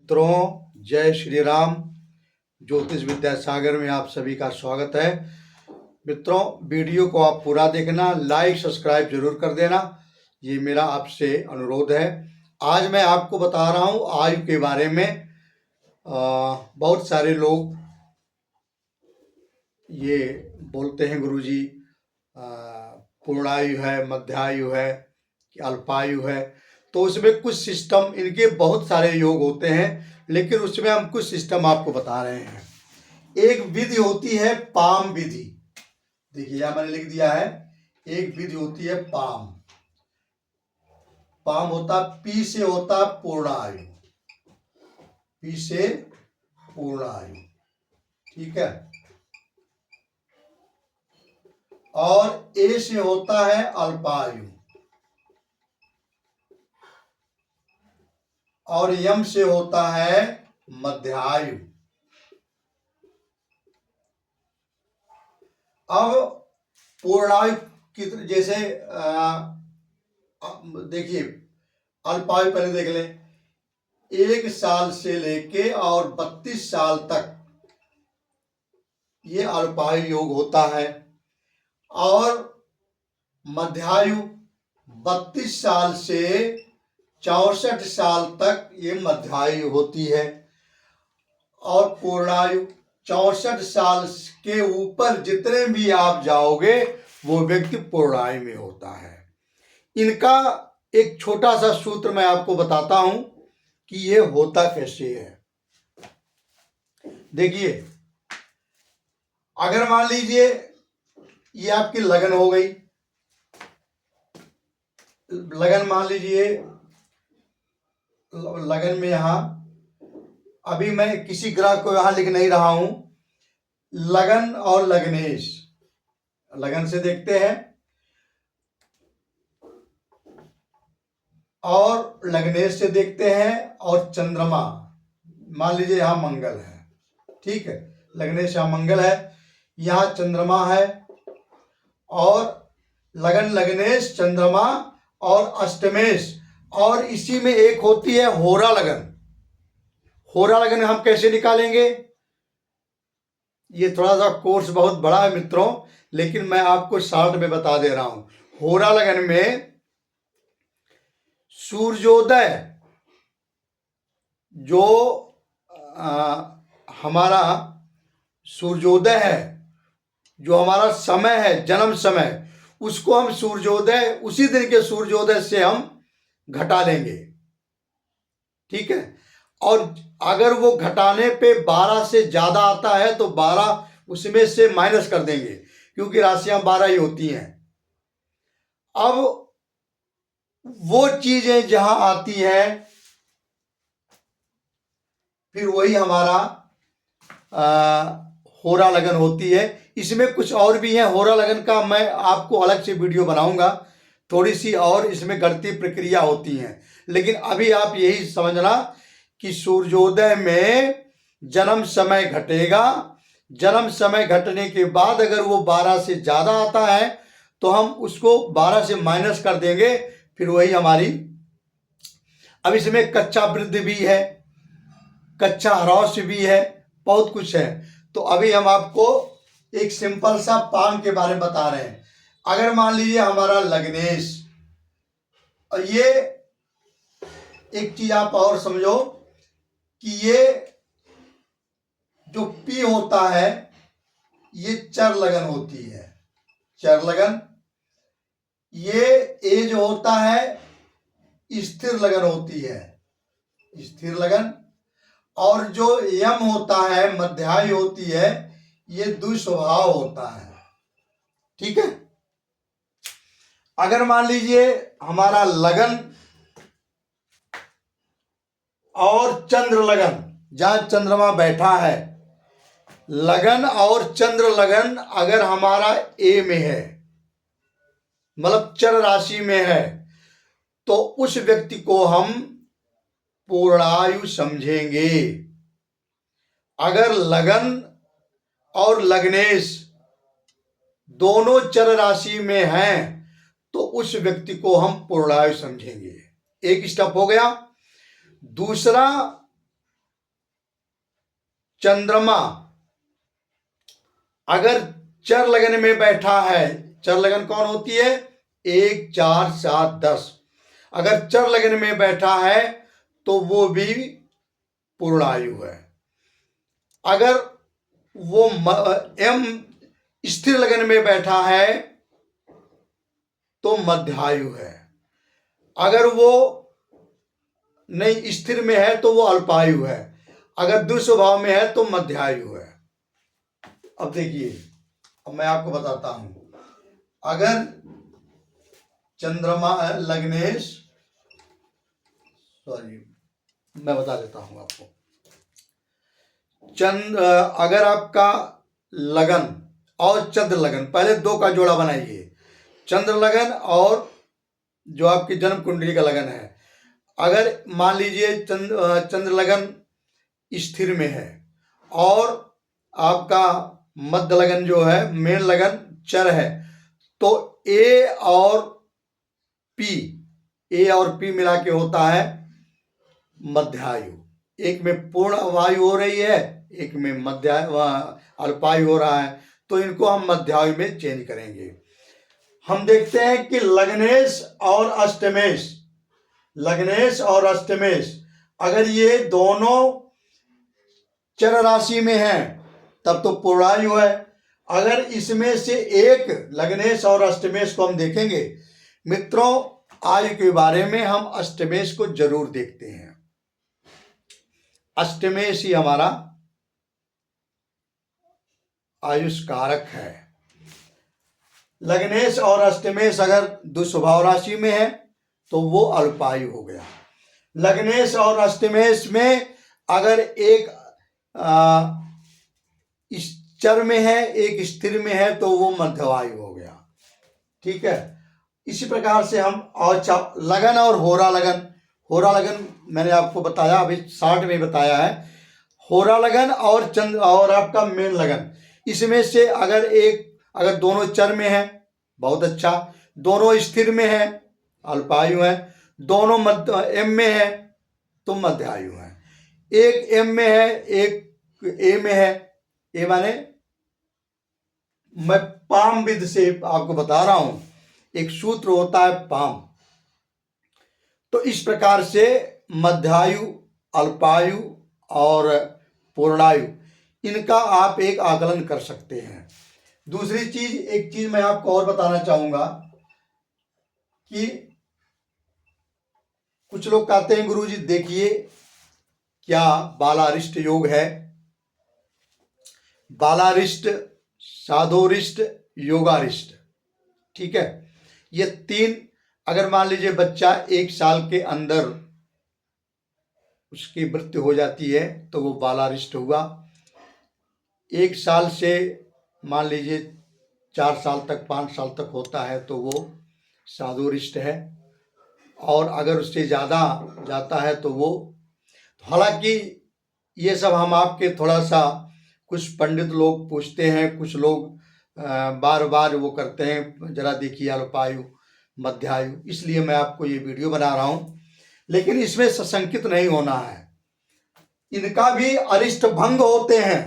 मित्रों, जय श्री राम। ज्योतिष विद्या सागर में आप सभी का स्वागत है। मित्रों, वीडियो को आप पूरा देखना, लाइक सब्सक्राइब जरूर कर देना, ये मेरा आपसे अनुरोध है। आज मैं आपको बता रहा हूँ आयु के बारे में। बहुत सारे लोग ये बोलते हैं गुरुजी पूर्णायु है, मध्यायु है कि अल्पायु है। तो उसमें कुछ सिस्टम, इनके बहुत सारे योग होते हैं, लेकिन उसमें हम कुछ सिस्टम आपको बता रहे हैं। एक विधि होती है पाम विधि। देखिए यहां मैंने लिख दिया है, एक विधि होती है पाम। पाम होता पी से होता पूर्णायु, पी से पूर्णायु, ठीक है। और ए से होता है अल्पायु, और यम से होता है मध्यायु। अब पूर्णायु की जैसे देखिए, अल्पायु पहले देख लें। 1 साल से लेके और 32 साल तक ये अल्पायु योग होता है। और मध्यायु 32 साल से 64 साल तक ये मध्यायु होती है। और पूर्णायु 64 साल के ऊपर जितने भी आप जाओगे वो व्यक्ति पूर्णायु में होता है। इनका एक छोटा सा सूत्र मैं आपको बताता हूं कि ये होता कैसे है। देखिए, अगर मान लीजिए ये आपकी लगन हो गई, लगन मान लीजिए, लगन में यहां अभी मैं किसी ग्रह को यहां लिख नहीं रहा हूं। लगन और लग्नेश, लगन से देखते हैं और लग्नेश से देखते हैं। और चंद्रमा, मान लीजिए यहां मंगल है, ठीक है। लग्नेश यहां मंगल है, यहां चंद्रमा है। और लगन, लग्नेश, चंद्रमा और अष्टमेश। और इसी में एक होती है होरा लगन। होरा लगन हम कैसे निकालेंगे? ये थोड़ा सा कोर्स बहुत बड़ा है मित्रों, लेकिन मैं आपको शॉर्ट में बता दे रहा हूं। होरा लगन में सूर्योदय, जो हमारा सूर्योदय है, जो हमारा समय है, जन्म समय, उसको हम सूर्योदय, उसी दिन के सूर्योदय से हम घटा लेंगे, ठीक है। और अगर वो घटाने पे 12 से ज्यादा आता है तो 12 उसमें से माइनस कर देंगे, क्योंकि राशियां 12 ही होती हैं। अब वो चीजें जहां आती हैं, फिर वही हमारा होरा लगन होती है। इसमें कुछ और भी है, होरा लगन का मैं आपको अलग से वीडियो बनाऊंगा। थोड़ी सी और इसमें गणितीय प्रक्रिया होती है, लेकिन अभी आप यही समझना कि सूर्योदय में जन्म समय घटेगा। जन्म समय घटने के बाद अगर वो 12 से ज्यादा आता है तो हम उसको 12 से माइनस कर देंगे, फिर वही हमारी। अब इसमें कच्चा वृद्धि भी है, कच्चा ह्रास भी है, बहुत कुछ है। तो अभी हम आपको एक सिंपल सा पाम के बारे में बता रहे हैं। अगर मान लीजिए हमारा लग्नेश, और ये एक चीज आप और समझो कि ये जो पी होता है ये चर लगन होती है, चर लगन। ये ए जो होता है स्थिर लगन होती है, स्थिर लगन। और जो यम होता है, मध्यायु होती है, ये दुस्वभाव होता है, ठीक है। अगर मान लीजिए हमारा लगन और चंद्र लगन, जहां चंद्रमा बैठा है, लगन और चंद्र लगन अगर हमारा ए में है, मतलब चर राशि में है, तो उस व्यक्ति को हम पूर्णायु समझेंगे। अगर लगन और लग्नेश दोनों चर राशि में हैं तो उस व्यक्ति को हम पूर्णायु समझेंगे। एक स्टेप हो गया। दूसरा, चंद्रमा अगर चर लगन में बैठा है, चर लगन कौन होती है? 1 4 7 10। अगर चर लगन में बैठा है तो वो भी पूर्णायु है। अगर वो एम स्थिर लगन में बैठा है तो मध्यायु है। अगर वो नहीं स्थिर में है तो वो अल्पायु है। अगर दुस्वभाव में है तो मध्यायु है। अब देखिए, अब मैं आपको बताता हूं। अगर चंद्रमा लग्नेश, सॉरी मैं बता देता हूं आपको। अगर आपका लगन और चंद्र लगन, पहले दो का जोड़ा बनाइए। चंद्र लगन और जो आपकी जन्म कुंडली का लगन है, अगर मान लीजिए चंद्र लगन स्थिर में है और आपका मध्य लगन जो है, मेन लगन चर है, तो ए और पी मिला के होता है मध्यायु। एक में पूर्ण वायु हो रही है, एक में मध्य अल्पायु हो रहा है, तो इनको हम मध्यायु में चेंज करेंगे। हम देखते हैं कि लग्नेश और अष्टमेश, लग्नेश और अष्टमेश अगर ये दोनों चर राशि में हैं तब तो पूर्णायु है। अगर इसमें से एक लग्नेश और अष्टमेश को हम देखेंगे, मित्रों आयु के बारे में हम अष्टमेश को जरूर देखते हैं। अष्टमेश ही हमारा आयुष कारक है। लग्नेश और अष्टमेश अगर दुस्वभाव राशि में है तो वो अल्पायु हो गया। लग्नेश और अष्टमेश में अगर एक चर में है, एक स्थिर में है, तो वो मध्यवायु हो गया। ठीक है, इसी प्रकार से हम और लगन और होरा लगन, होरा लगन मैंने आपको बताया, अभी 60 में बताया है। होरा लगन और चंद्र और आपका मेन लगन, इसमें से अगर दोनों चर में है बहुत अच्छा, दोनों स्थिर में है अल्पायु है, दोनों मध्य एम में है तो मध्यायु है। एक एम में है, एक ए में है। ए माने मैं पाम विद से आपको बता रहा हूं, एक सूत्र होता है पाम। तो इस प्रकार से मध्यायु, अल्पायु और पूर्णायु, इनका आप एक आकलन कर सकते हैं। दूसरी चीज, एक चीज मैं आपको और बताना चाहूंगा कि कुछ लोग कहते हैं गुरुजी देखिए क्या बालारिष्ट योग है। बालारिष्ट, साधोरिष्ट, योगारिष्ट, ठीक है, ये तीन, अगर मान लीजिए बच्चा 1 साल के अंदर उसकी मृत्यु हो जाती है तो वो बालारिष्ट हुआ। 1 साल से मान लीजिए 4 साल तक, 5 साल तक होता है तो वो साधुरिष्ट है। और अगर उससे ज़्यादा जाता है तो वो, हालांकि ये सब हम आपके थोड़ा सा, कुछ पंडित लोग पूछते हैं, कुछ लोग बार बार वो करते हैं, जरा देखिए अल्पायु मध्यायु, इसलिए मैं आपको ये वीडियो बना रहा हूँ। लेकिन इसमें सशंकित नहीं होना है, इनका भी अरिष्ट भंग होते हैं।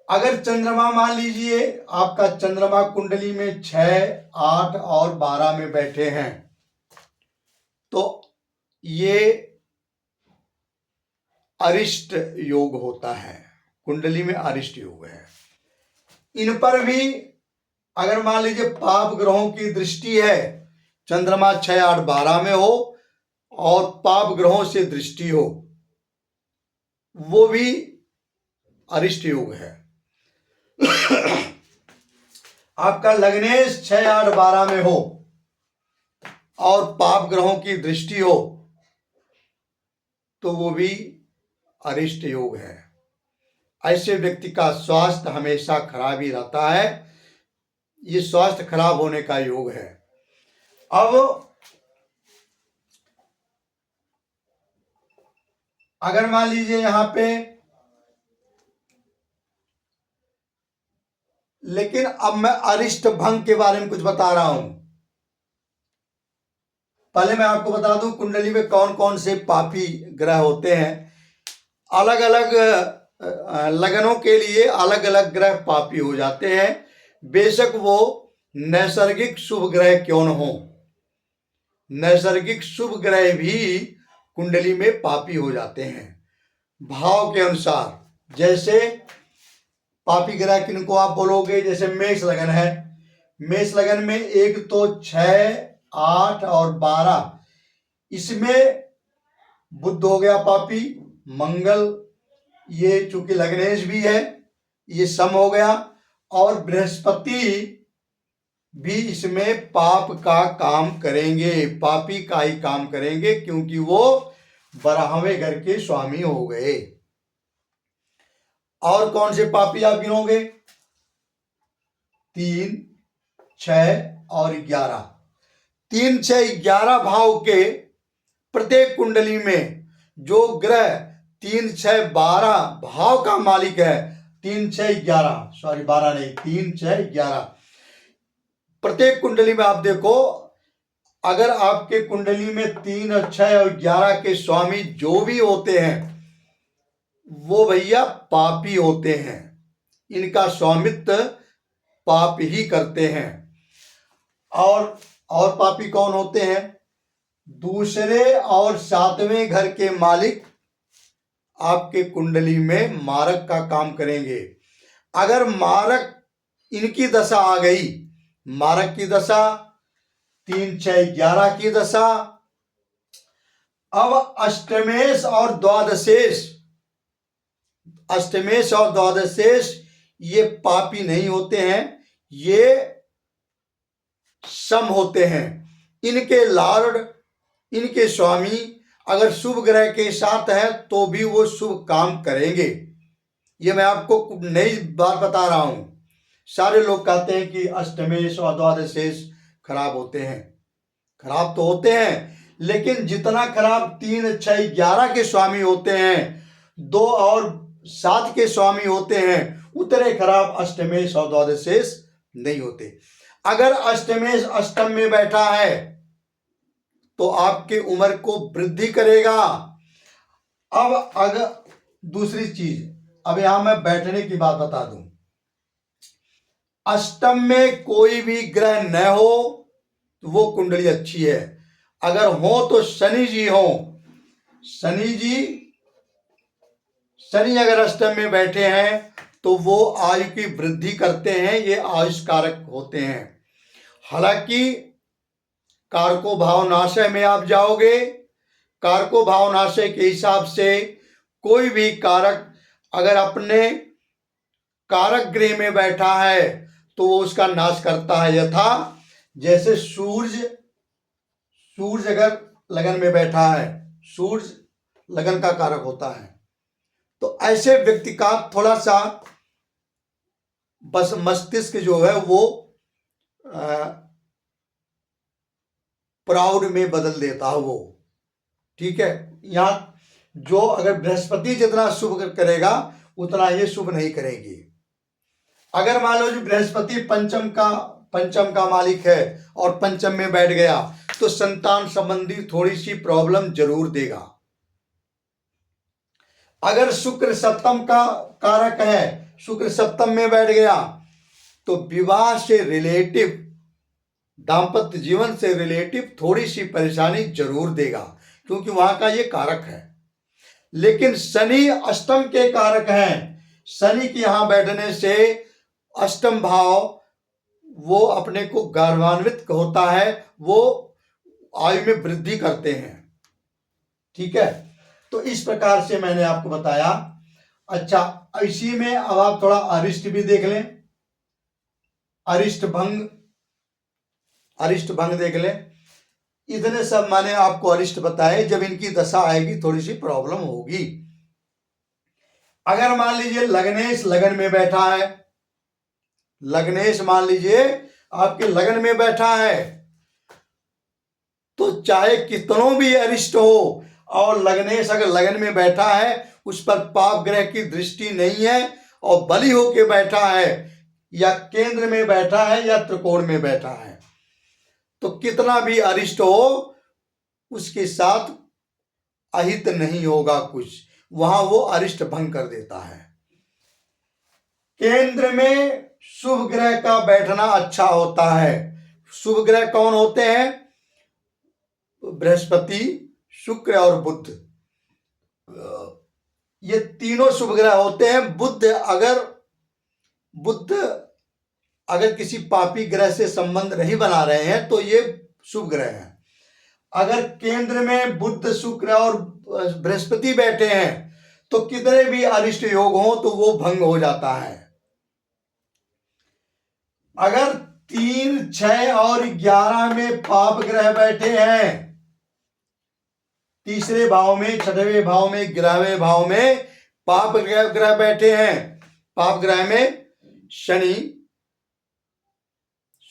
अगर चंद्रमा मान लीजिए आपका चंद्रमा कुंडली में 6, 8 और 12 में बैठे हैं तो ये अरिष्ट योग होता है, कुंडली में अरिष्ट योग है। इन पर भी अगर मान लीजिए पाप ग्रहों की दृष्टि है, चंद्रमा 6, 8, 12 में हो और पाप ग्रहों से दृष्टि हो, वो भी अरिष्ट योग है। आपका लग्नेश 6, 8, 12 में हो और पाप ग्रहों की दृष्टि हो तो वो भी अरिष्ट योग है। ऐसे व्यक्ति का स्वास्थ्य हमेशा खराब ही रहता है, ये स्वास्थ्य खराब होने का योग है। अब अगर मान लीजिए यहां पे, लेकिन अब मैं अरिष्ट भंग के बारे में कुछ बता रहा हूं। पहले मैं आपको बता दूं कुंडली में कौन कौन से पापी ग्रह होते हैं। अलग अलग लगनों के लिए अलग अलग ग्रह पापी हो जाते हैं, बेशक वो नैसर्गिक शुभ ग्रह क्यों न हो। नैसर्गिक शुभ ग्रह भी कुंडली में पापी हो जाते हैं भाव के अनुसार। जैसे पापी ग्रह किनको आप बोलोगे, जैसे मेष लगन है, मेष लगन में एक तो 6, 8 और 12, इसमें बुध हो गया पापी, मंगल ये चूंकि लग्नेश भी है ये सम हो गया, और बृहस्पति भी इसमें पाप का काम करेंगे, पापी का ही काम करेंगे, क्योंकि वो 12वें घर के स्वामी हो गए। और कौन से पापी आप गिनोगे? 3, 6 और 11। 3, 6, 11 भाव के प्रत्येक कुंडली में जो ग्रह 3, 6, 12 भाव का मालिक है, 3, 6, 11, सॉरी 12 नहीं, 3, 6, 11, प्रत्येक कुंडली में आप देखो, अगर आपके कुंडली में 3 और 6 और 11 के स्वामी जो भी होते हैं वो भैया पापी होते हैं, इनका स्वामित्व पाप ही करते हैं। और पापी कौन होते हैं? दूसरे और 7वें घर के मालिक आपके कुंडली में मारक का काम करेंगे। अगर मारक इनकी दशा आ गई, मारक की दशा 3, 6, 11 की दशा, अब अष्टमेश और द्वादशेश, अष्टमेश और द्वादशेश ये पापी नहीं होते हैं, ये सम होते हैं। इनके लॉर्ड, इनके स्वामी अगर शुभ ग्रह के साथ है तो भी वो शुभ काम करेंगे। ये मैं आपको नई बात बता रहा हूं। सारे लोग कहते हैं कि अष्टमेश और द्वादशेश खराब होते हैं, खराब तो होते हैं, लेकिन जितना खराब 3, 6, 11 के स्वामी होते हैं, 2 और 7 के स्वामी होते हैं, उतने खराब अष्टमेश और द्वादशेश नहीं होते। अगर अष्टमेश अष्टम में बैठा है तो आपके उम्र को वृद्धि करेगा। अब अगर दूसरी चीज, अब यहां मैं बैठने की बात बता दूं, अष्टम में कोई भी ग्रह न हो तो वो कुंडली अच्छी है। अगर हो तो शनि जी हो, शनि अगर अष्टम में बैठे हैं तो वो आयु की वृद्धि करते हैं, ये आयुष कारक होते हैं। हालांकि कारको भाव नाशय में आप जाओगे, कारको भाव नाशय के हिसाब से कोई भी कारक अगर अपने कारक गृह में बैठा है तो वो उसका नाश करता है। यथा जैसे सूर्य अगर लगन में बैठा है, सूर्य लगन का कारक होता है, तो ऐसे व्यक्ति का थोड़ा सा बस मस्तिष्क जो है वो प्राउड में बदल देता है वो, ठीक है। यहां जो अगर बृहस्पति जितना शुभ करेगा उतना ये शुभ नहीं करेगी। अगर मान लो जो बृहस्पति पंचम का मालिक है और पंचम में बैठ गया तो संतान संबंधी थोड़ी सी प्रॉब्लम जरूर देगा। अगर शुक्र सप्तम का कारक है, शुक्र सप्तम में बैठ गया तो विवाह से रिलेटिव, दाम्पत्य जीवन से रिलेटिव थोड़ी सी परेशानी जरूर देगा, क्योंकि वहां का ये कारक है। लेकिन शनि अष्टम के कारक हैं, शनि के यहां बैठने से अष्टम भाव वो अपने को गौरवान्वित होता है, वो आयु में वृद्धि करते हैं, ठीक है। तो इस प्रकार से मैंने आपको बताया। अच्छा, इसी में अब आप थोड़ा अरिष्ट भी देख लें, अरिष्ट भंग देख लें। इतने सब मैंने आपको अरिष्ट बताए, जब इनकी दशा आएगी थोड़ी सी प्रॉब्लम होगी। अगर मान लीजिए लग्नेश लगन में बैठा है, लग्नेश मान लीजिए आपके लगन में बैठा है, तो चाहे कितनों भी अरिष्ट हो और लग्नेश अगर लगन में बैठा है, उस पर पाप ग्रह की दृष्टि नहीं है और बलि होके बैठा है, या केंद्र में बैठा है या त्रिकोण में बैठा है, तो कितना भी अरिष्ट हो उसके साथ अहित नहीं होगा कुछ, वहां वो अरिष्ट भंग कर देता है। केंद्र में शुभ ग्रह का बैठना अच्छा होता है। शुभ ग्रह कौन होते हैं? बृहस्पति, शुक्र और बुध, ये तीनों शुभ ग्रह होते हैं। बुध अगर किसी पापी ग्रह से संबंध नहीं बना रहे हैं तो ये शुभ ग्रह हैं। अगर केंद्र में बुध, शुक्र और बृहस्पति बैठे हैं तो कितने भी अरिष्ट योग हो तो वो भंग हो जाता है। अगर 3, 6 और 11 में पाप ग्रह बैठे हैं, तीसरे भाव में, छठवें भाव में, 11वें भाव में पाप ग्रह बैठे हैं। पाप ग्रह में शनि,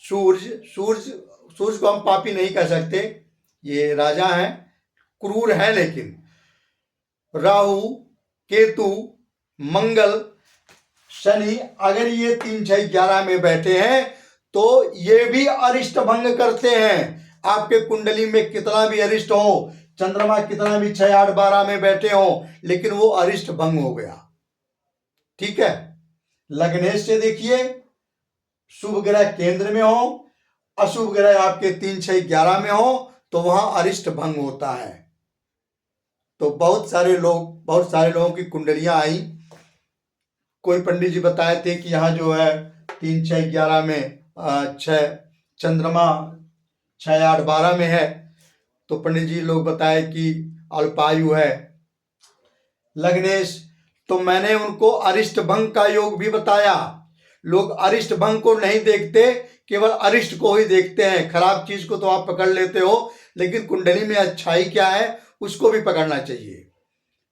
सूर्य को हम पापी नहीं कह सकते, ये राजा हैं, क्रूर हैं, लेकिन राहु, केतु, मंगल, शनि अगर ये 3, 6, 11 में बैठे हैं तो ये भी अरिष्ट भंग करते हैं। आपके कुंडली में कितना भी अरिष्ट हो, चंद्रमा कितना भी 6, 8, 12 में बैठे हो, लेकिन वो अरिष्ट भंग हो गया। ठीक है, लग्नेश से देखिए, शुभ ग्रह केंद्र में हो, अशुभ ग्रह आपके 3, 6, 11 में हो तो वहां अरिष्ट भंग होता है। तो बहुत सारे लोगों की कुंडलियां आई। कोई पंडित जी बताए थे कि यहाँ जो है 3, 6, 11 में 6 चंद्रमा 6, 8, 12 में है, तो पंडित जी लोग बताए कि अल्पायु है। लग्नेश, तो मैंने उनको अरिष्ट भंग का योग भी बताया। लोग अरिष्ट भंग को नहीं देखते, केवल अरिष्ट को ही देखते हैं। खराब चीज को तो आप पकड़ लेते हो, लेकिन कुंडली में अच्छाई क्या है उसको भी पकड़ना चाहिए।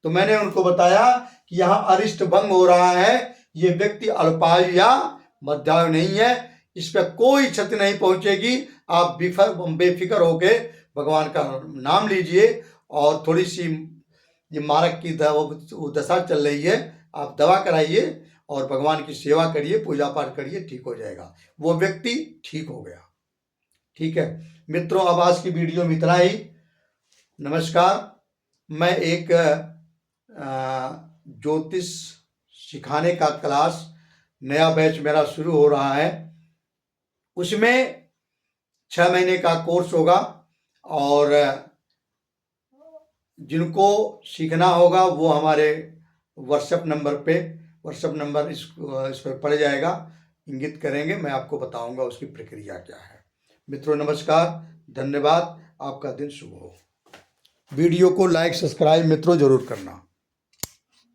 तो मैंने उनको बताया कि यहाँ अरिष्ट भंग हो रहा है, ये व्यक्ति अल्पायु या मध्यायु नहीं है, इस पर कोई क्षति नहीं पहुंचेगी। आप बेफिक्र होके भगवान का नाम लीजिए, और थोड़ी सी ये मारक की दशा चल रही है, आप दवा कराइए और भगवान की सेवा करिए, पूजा पाठ करिए, ठीक हो जाएगा। वो व्यक्ति ठीक हो गया। ठीक है मित्रों, अब आज की वीडियो में इतना ही। नमस्कार। मैं एक ज्योतिष सिखाने का क्लास, नया बैच मेरा शुरू हो रहा है, उसमें 6 महीने का कोर्स होगा, और जिनको सीखना होगा वो हमारे व्हाट्सएप नंबर इस पर पड़ जाएगा, इंगित करेंगे, मैं आपको बताऊंगा उसकी प्रक्रिया क्या है। मित्रों नमस्कार, धन्यवाद, आपका दिन शुभ हो। वीडियो को लाइक सब्सक्राइब मित्रों जरूर करना।